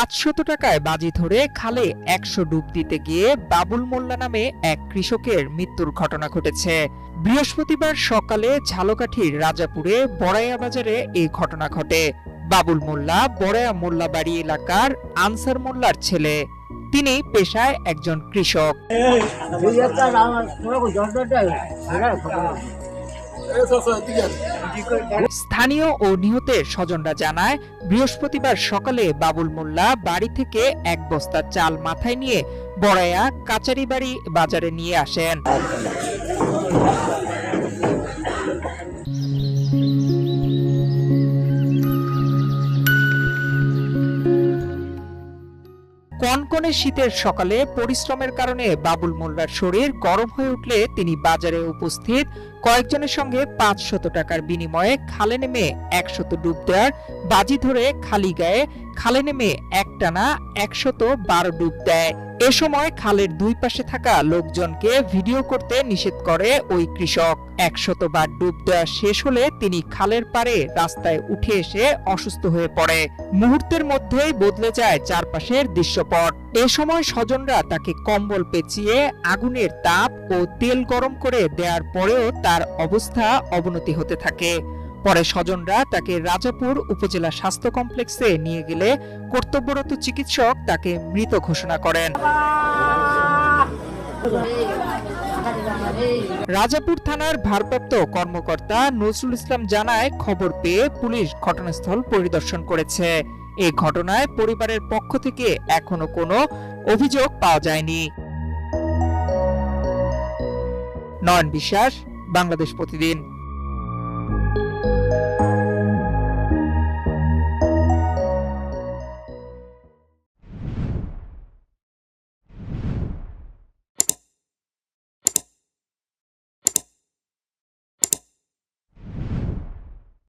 500 টাকায় বাজি ধরে খালে 100 ডুব দিতে গিয়ে বাবুল মোল্লা নামে এক কৃষকের মৃত্যুর ঘটনা ঘটেছে। বৃহস্পতিবার সকালে ঝালকাঠির রাজাপুরে বড়াইয়া বাজারে এই ঘটনা ঘটে। বাবুল মোল্লা বড়াইয়া মোল্লাবাড়ি এলাকার আনসার মোল্লার ছেলে। তিনি পেশায় একজন কৃষক। স্থানীয় ও নিহতের স্বজনরা জানায়, বৃহস্পতিবার সকালে বাবুল মোল্লা বাড়ি থেকে এক বস্তা চাল মাথায় নিয়ে বড়াইয়া কাচারিবাড়ি বাজারে নিয়ে আসেন। কনকনে শীতের সকালে পরিশ্রমের কারণে বাবুল মোল্লার শরীর গরম হয়ে উঠলে তিনি বাজারে উপস্থিত কয়েকজনের সঙ্গে 500 টাকার বিনিময়ে খালে নেমে 100 ডুব দেওয়ার বাজি ধরে খালি গায়ে খালে নেমে একটানা 112 ডুব দেয়। এ সময় খালের দুই পাশে থাকা লোকজনকে ভিডিও করতে নিষেধ করে ওই কৃষক। 100 বার ডুব দেওয়া শেষ হলে তিনি খালের পাড়ে রাস্তায় উঠে এসে অসুস্থ হয়ে পড়ে। মুহূর্তের মধ্যেই বদলে যায় চারপাশের দৃশ্যপট। এ সময় স্বজনরা তাকে কম্বল পেঁচিয়ে আগুনের তাপ ও তেল গরম করে দেওয়ার পরেও তার অবস্থা অবনতি হতে থাকে। পরে স্বজনরা তাকে রাজাপুর উপজেলা স্বাস্থ্য কমপ্লেক্সে নিয়ে গেলে কর্তব্যরত চিকিৎসক তাকে মৃত ঘোষণা করেন। রাজাপুর থানার ভারপ্রাপ্ত কর্মকর্তা নজরুল ইসলাম জানায়, খবর পেয়ে পুলিশ ঘটনাস্থল পরিদর্শন করেছে। এই ঘটনায় পরিবারের পক্ষ থেকে এখনো কোনো অভিযোগ পাওয়া যায়নি। নয়ন বিশ্বাস, বাংলাদেশ প্রতিদিন।